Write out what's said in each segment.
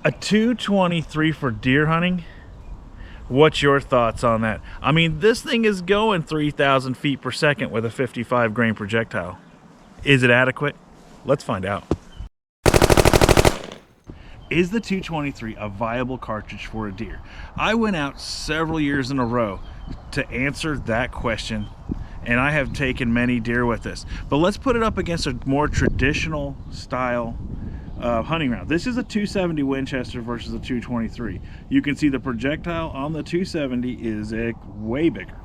A 223 for deer hunting? What's your thoughts on that? I mean, this thing is going 3,000 feet per second with a 55 grain projectile. Is it adequate? Let's find out. Is the 223 a viable cartridge for a deer? I went out several years in a row to answer that question, and I have taken many deer with this. But let's put it up against a more traditional style hunting round. This is a 270 Winchester versus a 223. You can see the projectile on the 270 is way bigger.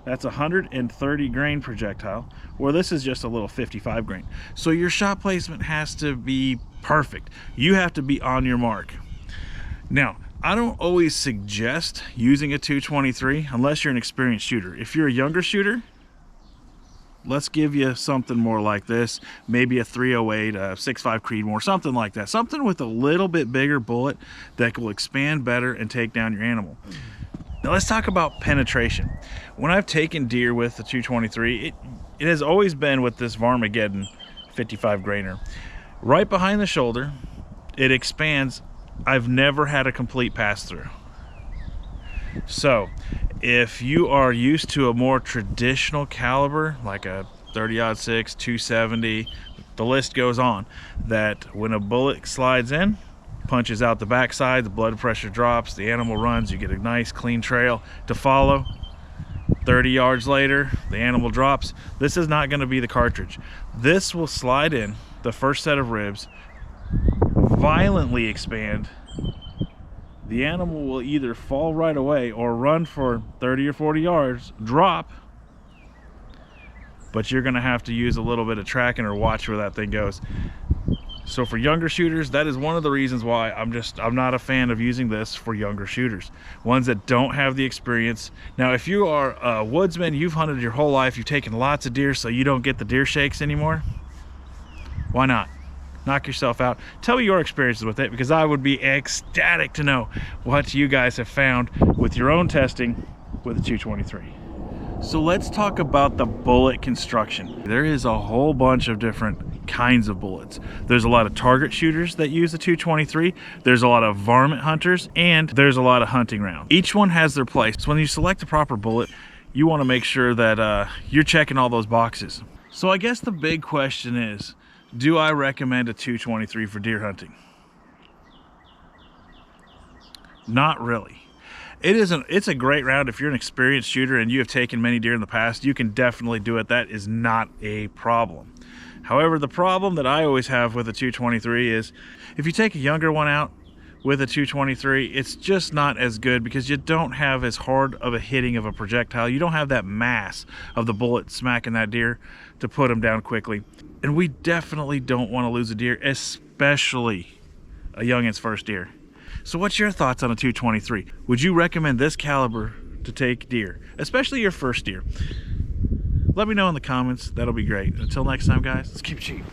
That's a 130 grain projectile, where this is just a little 55 grain. So your shot placement has to be perfect. You have to be on your mark. Now, I don't always suggest using a 223 unless you're an experienced shooter. If you're a younger shooter, let's give you something more like this, maybe a 308, a 6.5 Creedmoor, something like that. Something with a little bit bigger bullet that will expand better and take down your animal. Now let's talk about penetration. When I've taken deer with the 223, it has always been with this Varmageddon 55 grainer. Right behind the shoulder, it expands. I've never had a complete pass through. So if you are used to a more traditional caliber, like a 30-06, 270, the list goes on, that when a bullet slides in, punches out the backside, the blood pressure drops, the animal runs, you get a nice clean trail to follow. 30 yards later, the animal drops. This is not going to be the cartridge. This will slide in the first set of ribs, violently expand. The animal will either fall right away or run for 30 or 40 yards, drop, but you're going to have to use a little bit of tracking or watch where that thing goes. So for younger shooters, that is one of the reasons why I'm not a fan of using this for younger shooters, ones that don't have the experience. Now, if you are a woodsman, you've hunted your whole life, you've taken lots of deer, so you don't get the deer shakes anymore, why not? Knock yourself out. Tell me your experiences with it, because I would be ecstatic to know what you guys have found with your own testing with the 223. So let's talk about the bullet construction. There is a whole bunch of different kinds of bullets. There's a lot of target shooters that use the 223. There's a lot of varmint hunters, and there's a lot of hunting rounds. Each one has their place. So when you select the proper bullet, you want to make sure that you're checking all those boxes. So I guess the big question is, do I recommend a 223 for deer hunting? Not really. It's a great round. If you're an experienced shooter and you have taken many deer in the past, you can definitely do it. That is not a problem. However, the problem that I always have with a 223 is if you take a younger one out with a 223, it's just not as good because you don't have as hard of a hitting of a projectile. You don't have that mass of the bullet smacking that deer to put them down quickly. And we definitely don't want to lose a deer, especially a youngin's first deer. So what's your thoughts on a 223? Would you recommend this caliber to take deer, especially your first deer? Let me know in the comments. That'll be great. Until next time, guys, let's keep it cheap.